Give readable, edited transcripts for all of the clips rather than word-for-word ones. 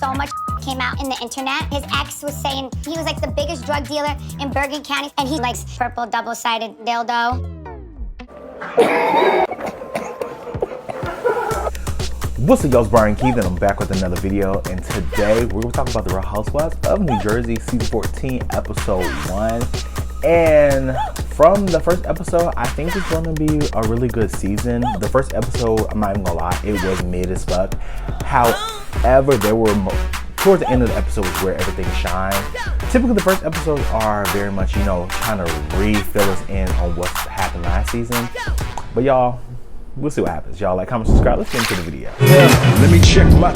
So much came out in the internet. His ex was saying he was like the biggest drug dealer in Bergen County, and he likes purple double-sided dildo. What's up, y'all? It's Brian Keith, and I'm back with another video. And today we're gonna talk about the Real Housewives of New Jersey, season 14, episode 1. And from the first episode, I think it's gonna be a really good season. The first episode, I'm not even gonna lie, it was mid as fuck. However, there were towards the end of the episode was where everything shined. Typically, the first episodes are very much, you know, trying to refill us in on what's happened last season. But y'all, we'll see what happens. Y'all like, comment, subscribe. Let's get into the video. Let me check my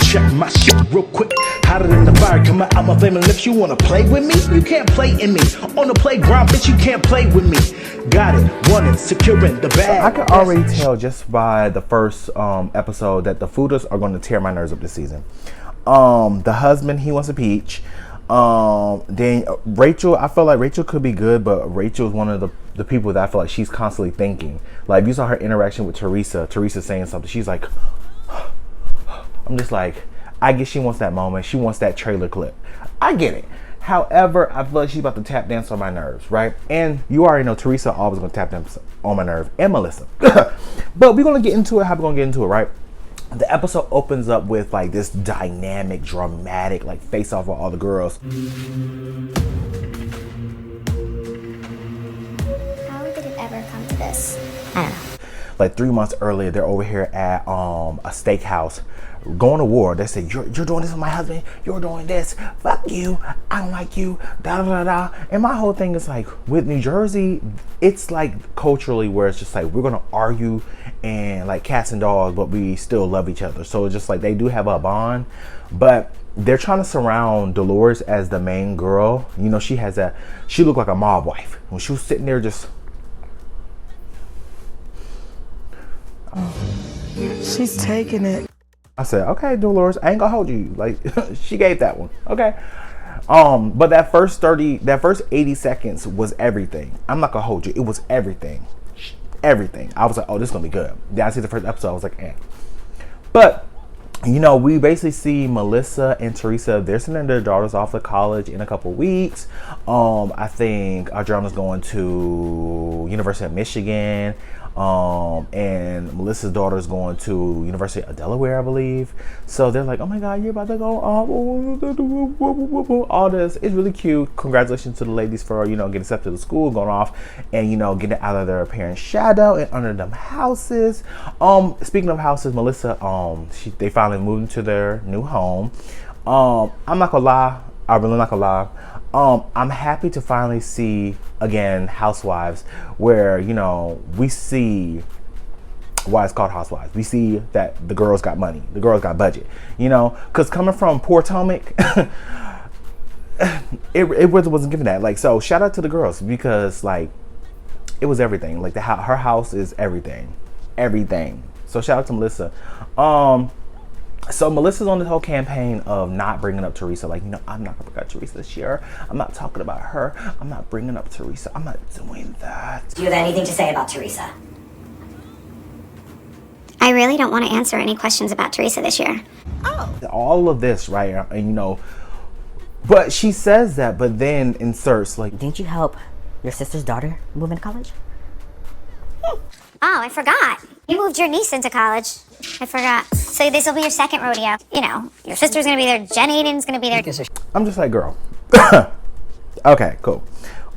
shit real quick. Hotter than the fire coming out my flaming lips. You wanna play with me? You can't play in me. On the playground, bitch, you can't play with me. Got it, won it, securing the bag. So I can already tell just by the first episode that the fooders are going to tear my nerves up this season. The husband, he wants a peach. Then Rachel, I feel like Rachel could be good, but Rachel is one of the people that I feel like she's constantly thinking. Like, if you saw her interaction with Teresa saying something, she's like, I'm just like, I guess she wants that moment. She wants that trailer clip. I get it. However, I feel like she's about to tap dance on my nerves, right? And you already know Teresa always gonna tap dance on my nerves, and Melissa. But we're gonna get into it. How we gonna get into it, right? The episode opens up with like this dynamic, dramatic, like face off with all the girls. How did it ever come to this? I don't know. Like 3 months earlier, they're over here at a steakhouse going to war. They say, you're doing this with my husband, you're doing this, fuck you, I don't like you, da da da. And my whole thing is like, with New Jersey, it's like culturally where it's just like, we're gonna argue and like cats and dogs, but we still love each other. So it's just like, they do have a bond, but they're trying to surround Dolores as the main girl. You know, she looked like a mob wife when she was sitting there just, she's taking it. I said, okay, Dolores, I ain't gonna hold you. Like, she gave that one. Okay. But that first 80 seconds was everything. I'm not gonna hold you. It was everything. Everything. I was like, oh, this is gonna be good. Then I see the first episode, I was like, eh. But, you know, we basically see Melissa and Teresa, they're sending their daughters off to college in a couple weeks. I think Adriana's going to University of Michigan. And Melissa's daughter is going to University of Delaware, I believe. So they're like, oh my God, you're about to go all this. It's really cute. Congratulations to the ladies for, you know, getting accepted to school, going off and, you know, getting out of their parents' shadow and under them houses. Speaking of houses, Melissa, they finally moved into their new home. I'm not gonna lie. I'm really not gonna lie. I'm happy to finally see again Housewives, where, you know, we see why it's called Housewives. We see that the girls got money, the girls got budget, you know, because coming from poor Potomac, it really wasn't given that. Like, so shout out to the girls, because like it was everything. Like her house is everything. So shout out to Melissa. So Melissa's on this whole campaign of not bringing up Teresa. Like, you know, I'm not gonna bring up Teresa this year. I'm not talking about her. I'm not bringing up Teresa. I'm not doing that. Do you have anything to say about Teresa? I really don't want to answer any questions about Teresa this year. Oh. All of this, right? And you know, but she says that, but then inserts like, Didn't you help your sister's daughter move into college? Oh, I forgot. You moved your niece into college. I forgot. So this will be your second rodeo. You know, your sister's gonna be there. Jen Aiden's gonna be there. I'm just like, girl. Okay, cool.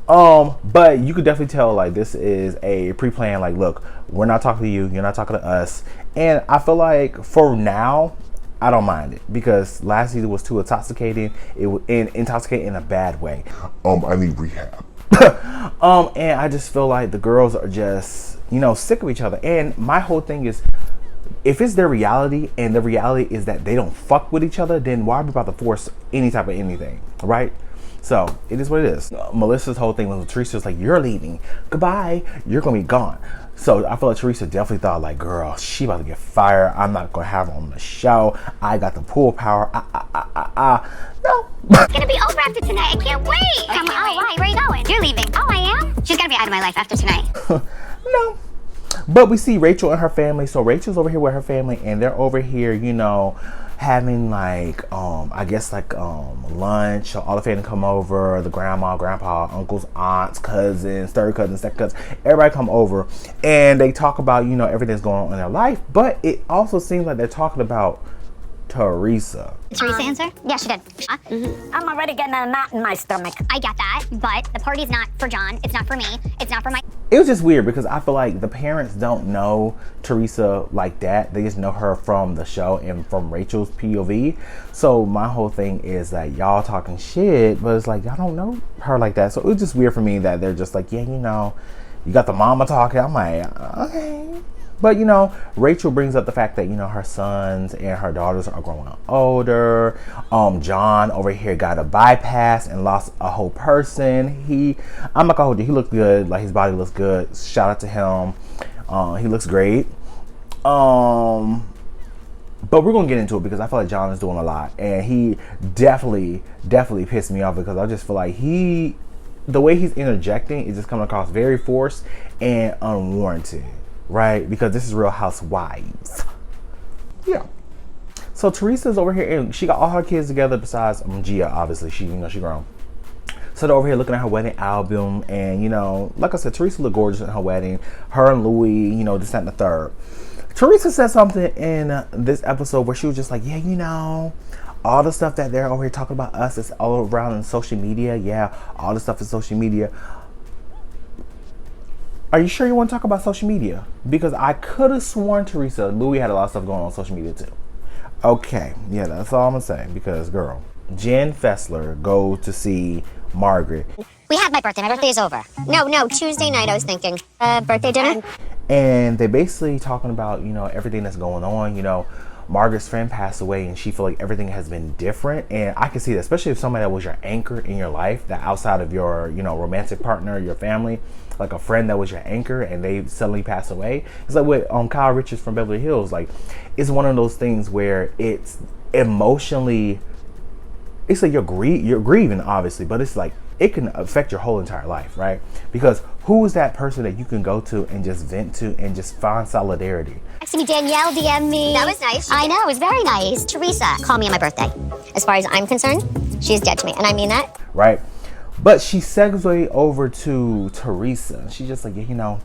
But you could definitely tell like this is a pre-plan. Like, look, we're not talking to you. You're not talking to us. And I feel like for now, I don't mind it, because last season was too intoxicating. It was intoxicating in a bad way. I need rehab. And I just feel like the girls are just, you know, sick of each other. And my whole thing is, if it's their reality and the reality is that they don't fuck with each other, then why are we about to force any type of anything, right? So it is what it is. Melissa's whole thing was Teresa's like, you're leaving, goodbye, you're gonna be gone. So I feel like Teresa definitely thought like, girl, she about to get fired. I'm not gonna have her on the show. I got the pool power. No. It's gonna be over after tonight. I can't wait. Why? Where are you going? You're leaving. Oh, I am? She's gonna be out of my life after tonight. No. But we see Rachel and her family. So Rachel's over here with her family, and they're over here, you know, having like I guess like lunch. So all the family come over, the grandma, grandpa, uncles, aunts, cousins, third cousins, second cousins, everybody come over, and they talk about, you know, everything that's going on in their life. But it also seems like they're talking about Teresa. Did Teresa answer? Yeah, she did. I'm already getting a knot in my stomach. I get that, but the party's not for John. It's not for me. It's not for my... It was just weird because I feel like the parents don't know Teresa like that. They just know her from the show and from Rachel's POV. So my whole thing is that y'all talking shit, but it's like y'all don't know her like that. So it was just weird for me that they're just like, yeah, you know, you got the mama talking. I'm like, okay. But, you know, Rachel brings up the fact that, you know, her sons and her daughters are growing older. John over here got a bypass and lost a whole person. I'm not gonna hold you, he looked good. Like, his body looks good. Shout out to him. He looks great. But we're gonna get into it because I feel like John is doing a lot. And he definitely pissed me off because I just feel like the way he's interjecting is just coming across very forced and unwarranted. Right? Because this is Real Housewives. Yeah. So Teresa's over here and she got all her kids together besides Gia, obviously. She grown. So they're over here looking at her wedding album. And, you know, like I said, Teresa looked gorgeous in her wedding. Her and Louis, you know, this, that, and the third. Teresa said something in this episode where she was just like, yeah, you know, all the stuff that they're over here talking about us is all around in social media. Yeah, all the stuff is social media. Are you sure you want to talk about social media? Because I could have sworn, Teresa, Louis had a lot of stuff going on social media too. Okay, yeah, that's all I'm going to say. Because, girl, Jen Fessler goes to see Margaret. We had my birthday. My birthday is over. No, Tuesday night I was thinking. Birthday dinner? And they basically talking about, you know, everything that's going on. You know, Margaret's friend passed away and she feel like everything has been different. And I can see that, especially if somebody that was your anchor in your life, that outside of your, you know, romantic partner, your family, like a friend that was your anchor and they suddenly pass away. It's like with Kyle Richards from Beverly Hills. Like, it's one of those things where it's emotionally, it's like you're grieving, obviously, but it's like it can affect your whole entire life, right? Because who is that person that you can go to and just vent to and just find solidarity? Actually, Danielle DM me. That was nice. I know, it was very nice. Teresa, call me on my birthday. As far as I'm concerned, she's dead to me, and I mean that. Right? But she segues over to Teresa. She's just like, yeah, you know,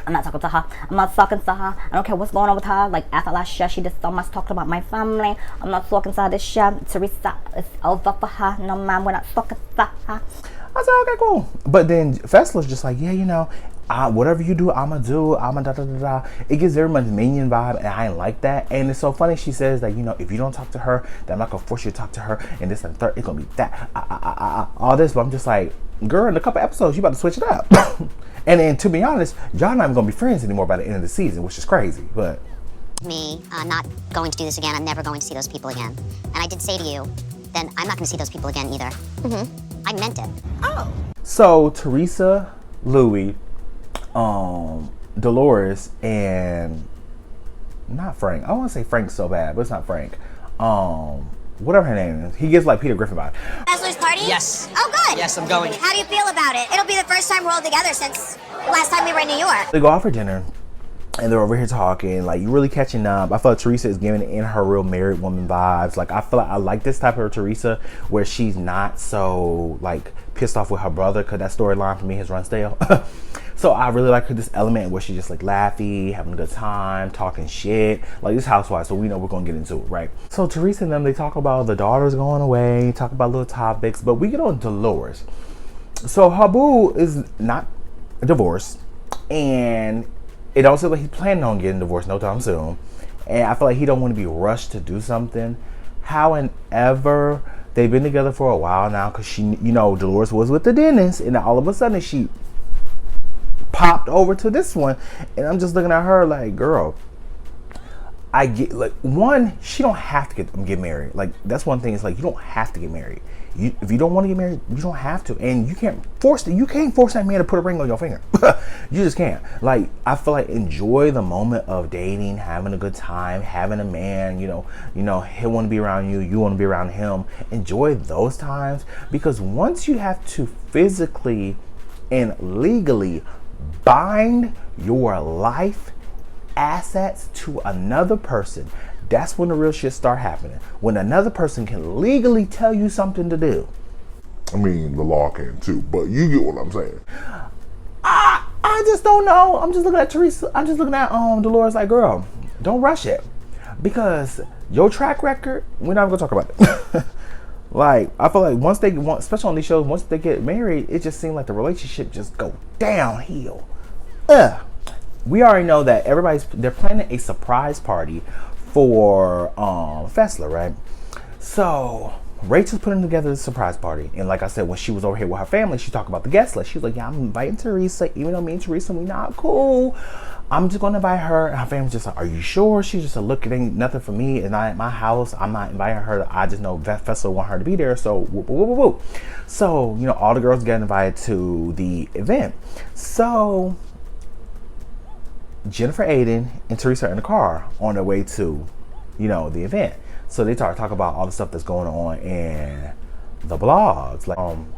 I'm not talking to her. I'm not talking to her. I don't care what's going on with her. Like, after last year, she did so much talking about my family. I'm not talking to her this year. Teresa, it's over for her. No, ma'am, we're not talking to her. I said, okay, cool. But then Fessler's just like, yeah, you know, whatever you do, I'ma do. I'ma da da da da. It gives very much minion vibe, and I ain't like that. And it's so funny. She says that, you know, if you don't talk to her, then I'm not gonna force you to talk to her. And this and third, it's gonna be that, all this. But I'm just like, girl, in a couple episodes, you about to switch it up. And then, to be honest, y'all not even gonna be friends anymore by the end of the season, which is crazy. But Me, not going to do this again. I'm never going to see those people again. And I did say to you, then I'm not going to see those people again either. I meant it. Oh. so Teresa, Louis, Dolores, and not Frank. I want to say Frank so bad, but it's not Frank. Whatever her name is. He gets like Peter Griffin vibe. Bachelor's party? Yes. Oh, good. Yes, I'm going. How do you feel about it? It'll be the first time we're all together since last time we were in New York. They go out for dinner, and they're over here talking. Like, you're really catching up. I feel like Teresa is giving in her real married woman vibes. Like, I feel like I like this type of Teresa where she's not so, like, pissed off with her brother, because that storyline for me has run stale. So I really like this element where she's just like laughy, having a good time, talking shit. Like, this Housewives, so we know we're gonna get into it, right? So Teresa and them, they talk about the daughters going away, talk about little topics, but we get on Dolores. So Habu is not divorced, and it don't seem like he's planning on getting divorced no time soon. And I feel like he don't want to be rushed to do something. However, they've been together for a while now, because she, you know, Dolores was with the dentist, and then all of a sudden she popped over to this one, and I'm just looking at her like, girl, I get, like, one, she don't have to get married. Like, that's one thing. It's like, you don't have to get married. If you don't want to get married, you don't have to, and you can't force that man to put a ring on your finger. You just can't. Like, I feel like enjoy the moment of dating, having a good time, having a man. You know, he'll want to be around you. You want to be around him. Enjoy those times, because once you have to physically and legally bind your life assets to another person, That's when the real shit start happening. When another person can legally tell you something to do. I mean, the law can too, but you get what I'm saying. I just don't know. I'm just looking at Teresa. I'm just looking at Dolores like, girl, don't rush it. Because your track record, we're not gonna talk about it. Like, I feel like once they want, especially on these shows, once they get married, it just seems like the relationship just go downhill. We already know that they're planning a surprise party for Fessler, right? So Rachel's putting together a surprise party, and like I said, when she was over here with her family, she talked about the guest list. She was like, yeah, I'm inviting Teresa, even though me and Teresa, we not cool. I'm just gonna invite her. And her family's just like, are you sure? She's just like, look, it ain't nothing for me. It's not at my house. I'm not inviting her. I just know Fessler want her to be there. So whoop, whoop, whoop, whoop. So, you know, all the girls get invited to the event. So Jennifer Aiden and Teresa are in the car on their way to, you know, the event. So they talk about all the stuff that's going on in the blogs, like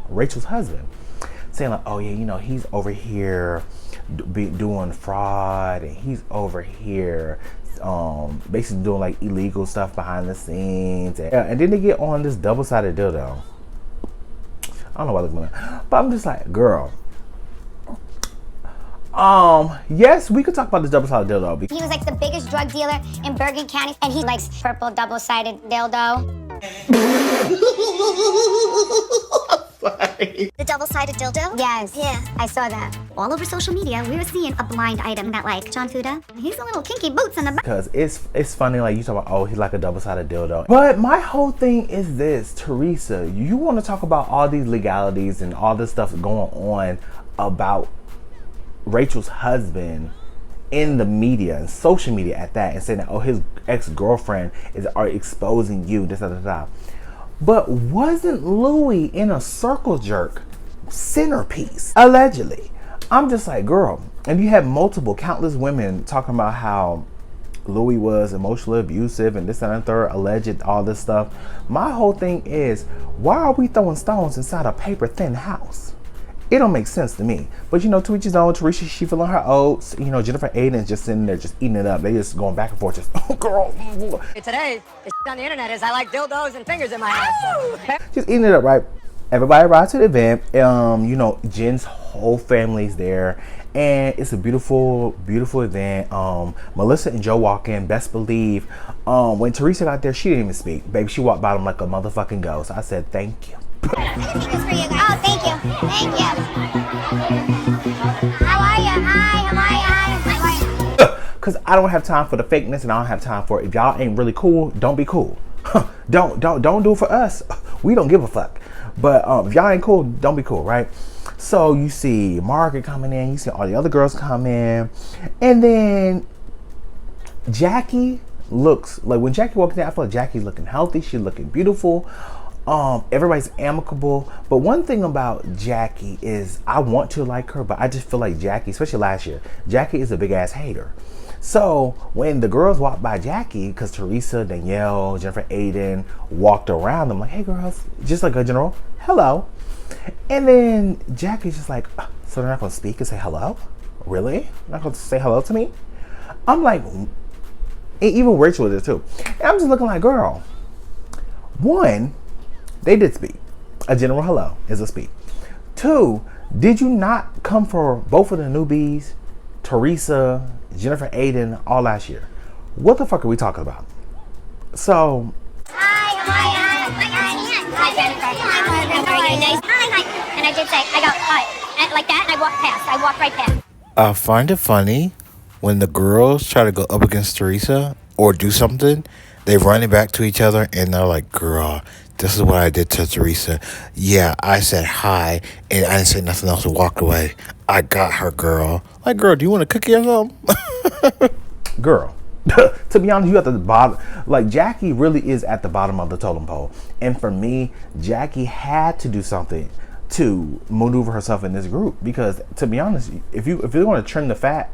Rachel's husband saying like, oh yeah, you know, he's over here doing fraud, and he's over here basically doing like illegal stuff behind the scenes, and then they get on this double-sided dildo. I don't know why they're doing that, but I'm just like, girl. Yes, we could talk about this double-sided dildo. He was like the biggest drug dealer in Bergen County, and he likes purple double-sided dildo. The double-sided dildo? Yes. Yeah. I saw that. All over social media, we were seeing a blind item that, like, John Fuda, he's a little kinky boots in the back. Because it's funny, like, you talk about, oh, he's like a double-sided dildo. But my whole thing is this, Teresa, you want to talk about all these legalities and all this stuff going on about Rachel's husband in the media and social media at that, and saying that, oh, his ex-girlfriend are exposing you, this, da. But wasn't Louis in a circle jerk centerpiece, allegedly? I'm just like, girl, and you have countless women talking about how Louis was emotionally abusive and this and the third, alleged, all this stuff. My whole thing is, why are we throwing stones inside a paper thin house? It don't make sense to me. But you know, to each his own. Teresa, she feeling her oats. You know, Jennifer Aiden is just sitting there just eating it up. They just going back and forth, just, oh, girl. Today, the on the internet is I like dildos and fingers in my ass. Just eating it up, right? Everybody arrives to the event. You know, Jen's whole family's there. And it's a beautiful, beautiful event. Melissa and Joe walk in. Best believe, when Teresa got there, she didn't even speak. Baby, she walked by them like a motherfucking ghost. I said, thank you. Oh, thank you. Thank you. How are you? Hi, how are you? Because I don't have time for the fakeness, and I don't have time for it. If y'all ain't really cool, don't be cool. Don't do it for us. We don't give a fuck. But if y'all ain't cool, don't be cool, right? So you see Margaret coming in, you see all the other girls come in, and then Jackie looks like, when Jackie walks in, I feel like Jackie's looking healthy. She's looking beautiful. Everybody's amicable. But one thing about Jackie is, I want to like her, but I just feel like Jackie, especially last year, Jackie is a big ass hater. So when the girls walked by Jackie, because Teresa, Danielle, Jennifer Aiden walked around them like, hey girls, just like a general hello. And then Jackie's just like, so they're not gonna speak and say hello? Really? Not gonna say hello to me? I'm like, even Rachel did too. And I'm just looking like, girl, one, they did speak. A general hello is a speak. Two, did you not come for both of the newbies, Teresa, Jennifer Aiden, all last year? What the fuck are we talking about? So, Hi, Jennifer. Hi, nice. Hi. And I did say, I go, hi. And like that, and I walked past. I walked right past. I find it funny when the girls try to go up against Teresa or do something, they run it back to each other and they're like, girl, this is what I did to Teresa. Yeah, I said hi and I didn't say nothing else and walked away. I got her, girl. Like, girl, do you want a cookie or something? girl, to be honest, you at the bottom. Like, Jackie really is at the bottom of the totem pole. And for me, Jackie had to do something to maneuver herself in this group, because to be honest, if you're going to trim the fat,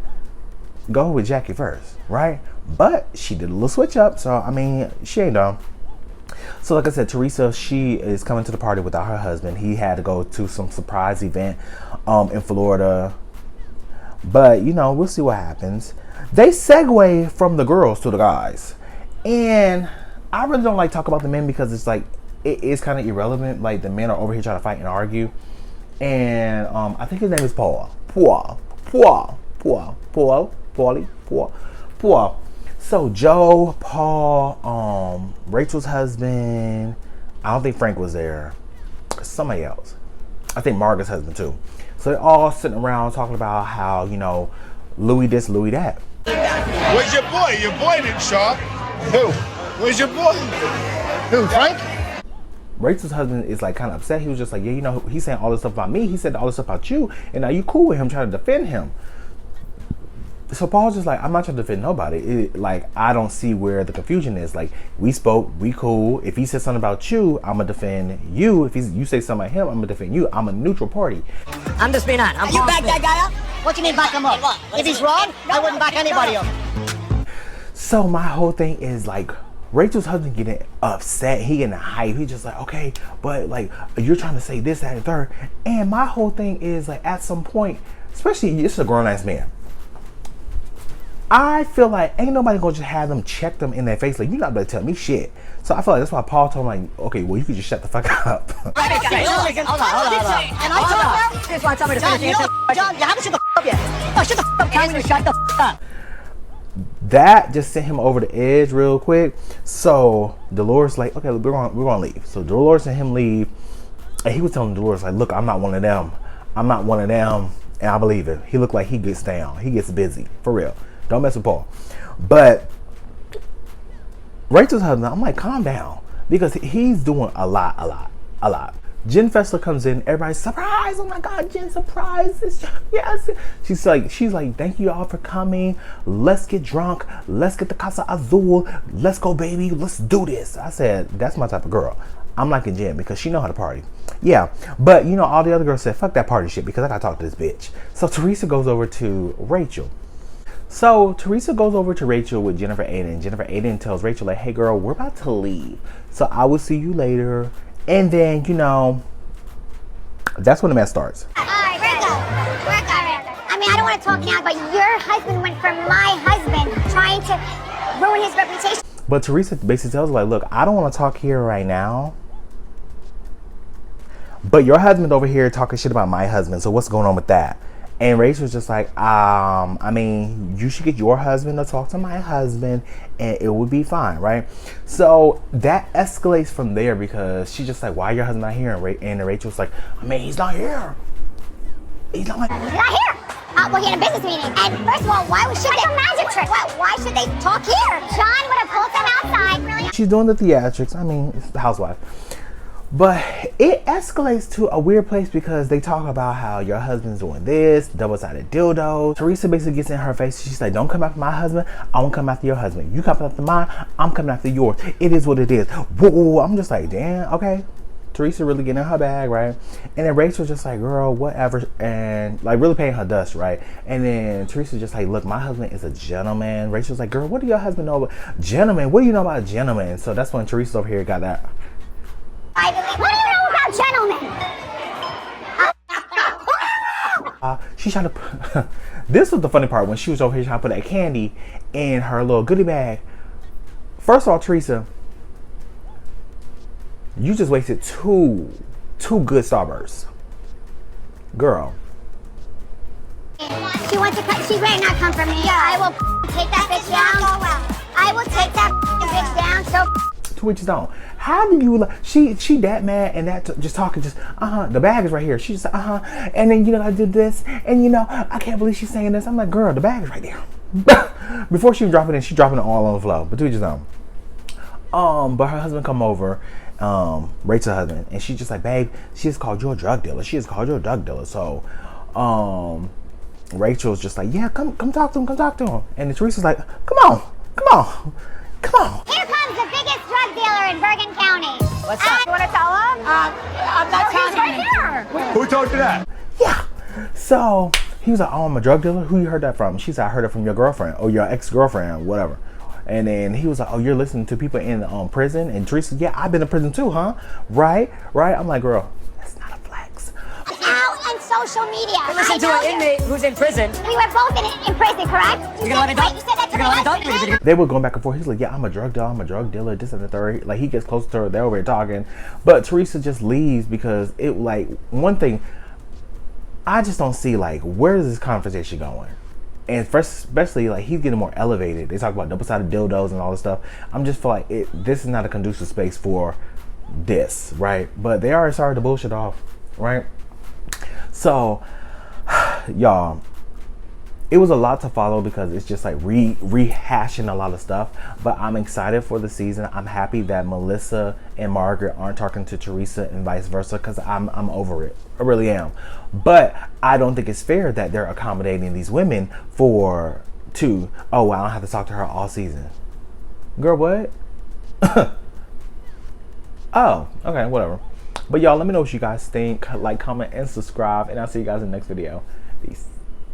go with Jackie first, right? But she did a little switch up, so I mean, she ain't dumb. So like I said, Teresa, she is coming to the party without her husband. He had to go to some surprise event in Florida, but you know, we'll see what happens. They segue from the girls to the guys, And I really don't like talk about the men because it's like, it is kind of irrelevant. Like the men are over here trying to fight and argue. And I think his name is Paul. So Joe, Paul, Rachel's husband, I don't think Frank was there. Somebody else. I think Margaret's husband too. So they're all sitting around talking about how, you know, Louis this, Louis that. Where's your boy? Your boy didn't show up. Who? Where's your boy? Who, Frank? Rachel's husband is like kind of upset. He was just like, yeah, you know, he's saying all this stuff about me. He said all this stuff about you. And now you cool with him trying to defend him. So Paul's just like, I'm not trying to defend nobody. Like, I don't see where the confusion is. Like, we spoke, we cool. If he said something about you, I'm going to defend you. If you say something about him, I'm going to defend you. I'm a neutral party. I'm just being honest. You back that guy up? What do you mean back him up? If he's wrong, I wouldn't back anybody up. So my whole thing is like, Rachel's husband getting upset. He getting hype. He's just like, okay, but like, you're trying to say this, that, and third. And my whole thing is like, at some point, especially, it's a grown-ass man. I feel like ain't nobody gonna just have them check them in their face. Like, you're not gonna tell me shit. So I feel like that's why Paul told him, like, okay, well, you could just shut the fuck up. Hold on. And I told him, this is why I told me to finish answering. John, you haven't shut the up yet. Oh, shut the up. Tell me to shut the up. That just sent him over the edge real quick. So Dolores like, okay, we're gonna leave. So Dolores and him leave, and he was telling Dolores like, look, I'm not one of them. I'm not one of them. And I believe it. He looked like he gets down. He gets busy for real. Don't mess with Paul. But Rachel's husband, I'm like, calm down, because he's doing a lot. Jen Fessler comes in, everybody's surprised. Oh my God, Jen, surprise! Yes. She's like, thank you all for coming. Let's get drunk. Let's get the Casa Azul. Let's go, baby. Let's do this. I said, that's my type of girl. I'm liking Jen because she know how to party. Yeah, but you know, all the other girls said, fuck that party shit, because I gotta talk to this bitch. So Teresa goes over to Rachel. So Teresa goes over to Rachel with Jennifer Aiden. Jennifer Aiden tells Rachel like, hey girl, we're about to leave. So I will see you later. And then, you know, that's when the mess starts. All right, we're good. I mean, I don't want to talk now, but your husband went for my husband, trying to ruin his reputation. But Teresa basically tells her like, look, I don't want to talk here right now, but your husband over here talking shit about my husband. So what's going on with that? And Rachel's just like, I mean, you should get your husband to talk to my husband and it would be fine, right? So that escalates from there because she's just like, why your husband not here? And Rachel's like, I mean, he's not here. He's not here. We're here in a business meeting. And first of all, why should they? A magic trick. Why should they talk here? John would have pulled them outside. Really? She's doing the theatrics. I mean, it's the housewife. But it escalates to a weird place because they talk about how your husband's doing this, double-sided dildo. Teresa basically gets in her face. She's like, don't come after my husband. I won't come after your husband. You come after mine, I'm coming after yours. It is what it is. Whoa, I'm just like, damn, okay. Teresa really getting in her bag, right? And then Rachel's just like, girl, whatever. And like really paying her dust, right? And then Teresa's just like, look, my husband is a gentleman. Rachel's like, girl, what do your husband know about gentlemen? What do you know about gentlemen? So that's when Teresa over here got that. What do you know about gentlemen? She tried to put, this was the funny part when she was over here trying to put that candy in her little goodie bag. First of all, Teresa, you just wasted two good Starbursts. Girl. She wants to cut, she better not come for me. I will take that bitch down. I will take that bitch down so. To which is on. How do you, she that mad and that just talking, just, the bag is right here. She's just, and then, you know, I did this, and you know, I can't believe she's saying this. I'm like, girl, the bag is right there. Before she drop it in, she dropping it all on the floor. But to which is on. But her husband come over, Rachel's husband, and she's just like, babe, she just called you a drug dealer. She just called you a drug dealer. So, Rachel's just like, yeah, come talk to him. And Teresa's like, come on. Here comes the biggest drug dealer in Bergen County. What's up? You want to tell him? I'm not telling right here. Who told you that? Yeah. So he was like, oh, I'm a drug dealer? Who you heard that from? She said, I heard it from your girlfriend or your ex-girlfriend, whatever. And then he was like, oh, you're listening to people in prison? And Teresa, yeah, I've been in prison too, huh? Right? I'm like, girl, that's not a flex. Ow, and so social media. You listen to an inmate who's in prison. We were both in prison, correct? You're gonna let me talk? You said that to You're gonna let me me. talk? They were going back and forth. He's like, yeah, I'm a drug dealer, I'm a drug dealer, this and the third. Like, he gets close to her, they're over here talking. But Teresa just leaves because it, like, one thing, I just don't see, like, where is this conversation going? And first, especially, like, he's getting more elevated. They talk about double-sided dildos and all this stuff. I'm just feel like this is not a conducive space for this, right? But they already started to bullshit off, right? So, y'all, it was a lot to follow because it's just like rehashing a lot of stuff. But I'm excited for the season. I'm happy that Melissa and Margaret aren't talking to Teresa and vice versa because I'm over it. I really am. But I don't think it's fair that they're accommodating these women oh, well, I don't have to talk to her all season. Girl, what? Oh, okay, whatever. But y'all, let me know what you guys think. Like, comment, and subscribe. And I'll see you guys in the next video. Peace.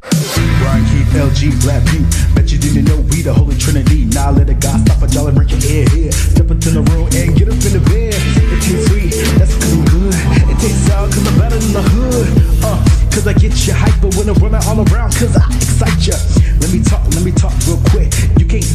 Brian Keith, LG, Black Butte. Bet you didn't know we the Holy Trinity. Now let a guy stop a jolly, break your head here. Step into the room and get up in the bed. It tastes sweet, that's cause I'm good. It tastes sour cause I'm better than the hood. Cause I get you hyper when I'm running all around cause I excite ya. Let me talk real quick. You can't